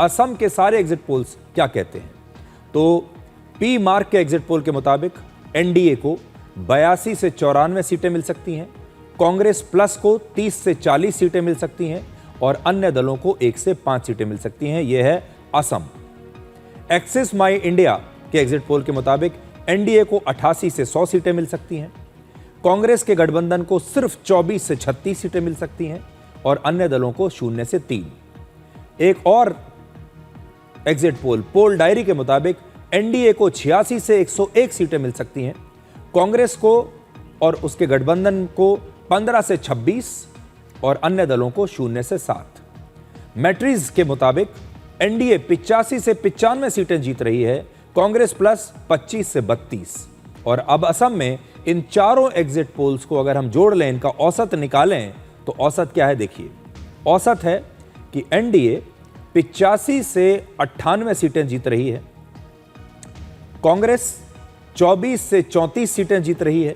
असम के सारे exit polls क्या कहते हैं। तो पी मार्क के एग्जिट पोल के मुताबिक एनडीए को 82 से 94 सीटें मिल सकती हैं, कांग्रेस प्लस को 30 से 40 सीटें मिल सकती हैं और अन्य दलों को 1 से 5 सीटें मिल सकती हैं। यह है असम। एक्सिस माई इंडिया के एग्जिट पोल के मुताबिक एनडीए को 88 से 100 सीटें मिल सकती हैं, कांग्रेस के गठबंधन को सिर्फ 24 से 36 सीटें मिल सकती हैं और अन्य दलों को 0 से 3। एक और एग्जिट पोल डायरी के मुताबिक एनडीए को 86 से 101 सीटें मिल सकती हैं, कांग्रेस को और उसके गठबंधन को 15 से 26 और अन्य दलों को 0 से 7। मैट्रिज के मुताबिक एनडीए 85 से 95 सीटें जीत रही है, कांग्रेस प्लस 25 से 32। और अब असम में इन चारों एग्जिट पोल्स को अगर हम जोड़ लें, इनका औसत निकालें, तो औसत क्या है देखिए। औसत है कि एनडीए 85 से 98 सीटें जीत रही है, कांग्रेस 24 से 34 सीटें जीत रही है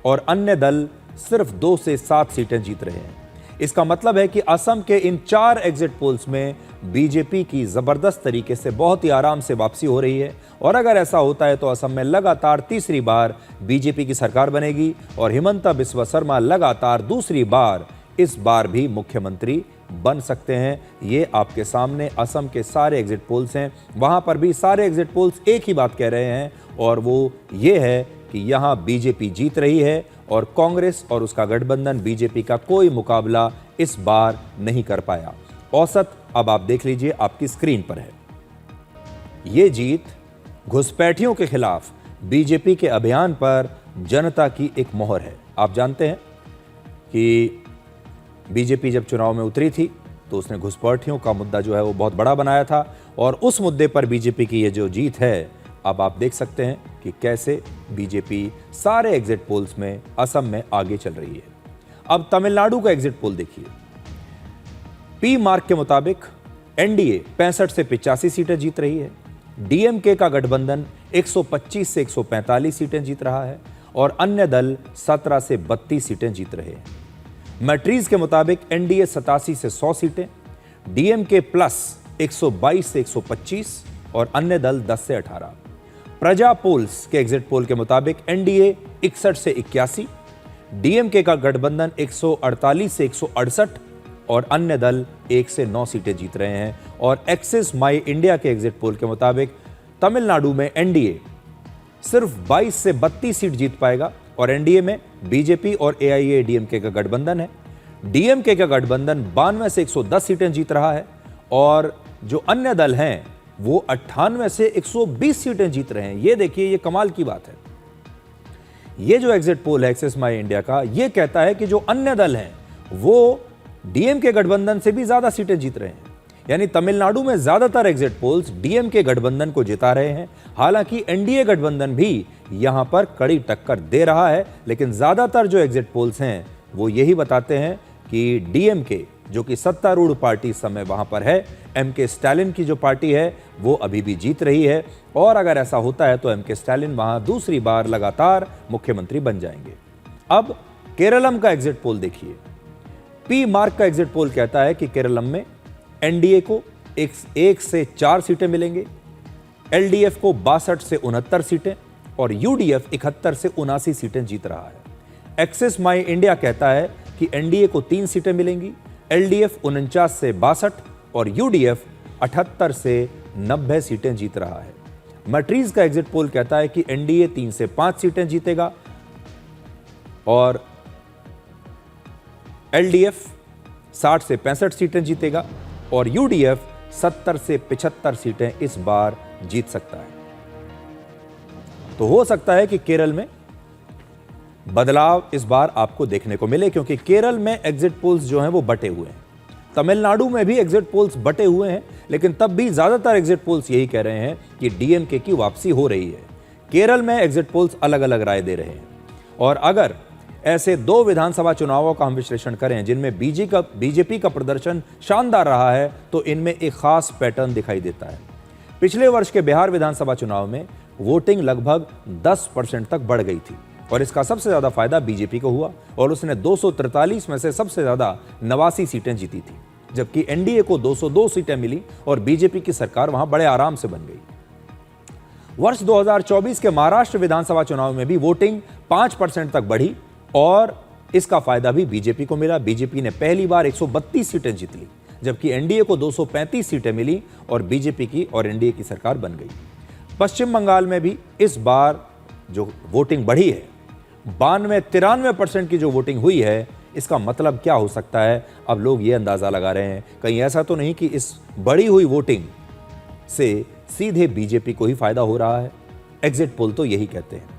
और अन्य दल सिर्फ 2 से 7 सीटें जीत रहे हैं। इसका मतलब है कि असम के इन 4 एग्जिट पोल्स में बीजेपी की जबरदस्त तरीके से बहुत ही आराम से वापसी हो रही है और अगर ऐसा होता है तो असम में लगातार तीसरी बार बीजेपी की सरकार बनेगी और हिमंता बिस्वा शर्मा लगातार दूसरी बार इस बार भी मुख्यमंत्री बन सकते हैं। ये आपके सामने असम के सारे एग्जिट पोल्स हैं। वहां पर भी सारे एग्जिट पोल्स एक ही बात कह रहे हैं और वो ये है कि यहां बीजेपी जीत रही है और कांग्रेस और उसका गठबंधन बीजेपी का कोई मुकाबला इस बार नहीं कर पाया। औसत अब आप देख लीजिए, आपकी स्क्रीन पर है। ये जीत घुसपैठियों के खिलाफ बीजेपी के अभियान पर जनता की एक मोहर है। आप जानते हैं कि बीजेपी जब चुनाव में उतरी थी तो उसने घुसपैठियों का मुद्दा जो है वो बहुत बड़ा बनाया था और उस मुद्दे पर बीजेपी की ये जो जीत है, अब आप देख सकते हैं कि कैसे बीजेपी सारे एग्जिट पोल्स में असम में आगे चल रही है। अब तमिलनाडु का एग्जिट पोल देखिए। पी मार्क के मुताबिक एनडीए 65 से 85 सीटें जीत रही है, डीएमके का गठबंधन 125 से 145 सीटें जीत रहा है और अन्य दल 17 से 32 सीटें जीत रहे हैं। मैट्रिज के मुताबिक एनडीए 87 से 100 सीटें, डीएमके प्लस 122 से 125 और अन्य दल 10 से 18। प्रजा पोल्स के एग्जिट पोल के मुताबिक एनडीए 61 से 81, डीएमके का गठबंधन 148 से 168 और अन्य दल 1 से 9 सीटें जीत रहे हैं। और एक्सिस माई इंडिया के एग्जिट पोल के मुताबिक तमिलनाडु में एनडीए सिर्फ 22 से 32 सीट जीत पाएगा और एनडीए में बीजेपी और एआईएडीएमके का गठबंधन है। डीएमके का गठबंधन 92 से 110 सीटें जीत रहा है और जो अन्य दल हैं वो 98 से 120 सीटें जीत रहे हैं। ये देखिए, ये कमाल की बात है। ये जो एग्जिट पोल है एक्सिस माई इंडिया का, ये कहता है कि जो अन्य दल हैं वो डीएमके गठबंधन से भी ज्यादा सीटें जीत रहे हैं। यानी तमिलनाडु में ज्यादातर एग्जिट पोल्स डीएमके गठबंधन को जिता रहे हैं। हालांकि एनडीए गठबंधन भी यहां पर कड़ी टक्कर दे रहा है, लेकिन ज्यादातर जो एग्जिट पोल्स हैं वो यही बताते हैं कि डीएमके, जो कि सत्तारूढ़ पार्टी इस समय वहां पर है, एमके स्टालिन की जो पार्टी है वो अभी भी जीत रही है और अगर ऐसा होता है तो एमके स्टालिन वहां दूसरी बार लगातार मुख्यमंत्री बन जाएंगे। अब केरलम का एग्जिट पोल देखिए। पी मार्क का एग्जिट पोल कहता है कि केरलम में एनडीए को 1 से 4 सीटें मिलेंगे, एलडीएफ को 62 से 69 सीटें और यूडीएफ 71 से 79 सीटें जीत रहा है। एक्सिस माई इंडिया कहता है कि एनडीए को 3 सीटें मिलेंगी, एलडीएफ 49 से 62 और यूडीएफ 78 से 90 सीटें जीत रहा है। मैट्रिज का एग्जिट पोल कहता है कि एनडीए 3 से 5 सीटें जीतेगा और एलडीएफ 60 से 65 सीटें जीतेगा और यूडीएफ 70 से 75 सीटें इस बार जीत सकता है। तो हो सकता है कि केरल में बदलाव इस बार आपको देखने को मिले, क्योंकि केरल में एग्जिट पोल्स जो हैं वो बटे हुए हैं। तमिलनाडु में भी एग्जिट पोल्स बटे हुए हैं, लेकिन तब भी ज्यादातर एग्जिट पोल्स यही कह रहे हैं कि डीएमके की वापसी हो रही है। केरल में एग्जिट पोल्स अलग अलग राय दे रहे हैं और अगर ऐसे 2 विधानसभा चुनावों का हम विश्लेषण करें जिनमें बीजेपी का प्रदर्शन शानदार रहा है, तो इनमें एक खास पैटर्न दिखाई देता है। पिछले वर्ष के बिहार विधानसभा चुनाव में वोटिंग लगभग 10% तक बढ़ गई थी और इसका सबसे ज्यादा फायदा बीजेपी को हुआ और उसने 243 में से सबसे ज्यादा 89 सीटें जीती थी। जबकि एनडीए को 202 सीटें मिली और बीजेपी की सरकार वहां बड़े आराम से बन गई। वर्ष 2024 के महाराष्ट्र विधानसभा चुनाव में भी वोटिंग 5% तक बढ़ी और इसका फायदा भी बीजेपी को मिला। बीजेपी ने पहली बार 132 सीटें जीत ली, जबकि एनडीए को 235 सीटें मिली और बीजेपी की और एनडीए की सरकार बन गई। पश्चिम बंगाल में भी इस बार जो वोटिंग बढ़ी है, 92-93% की जो वोटिंग हुई है, इसका मतलब क्या हो सकता है? अब लोग ये अंदाजा लगा रहे हैं कहीं ऐसा तो नहीं कि इस बढ़ी हुई वोटिंग से सीधे बीजेपी को ही फायदा हो रहा है। एग्जिट पोल तो यही कहते हैं।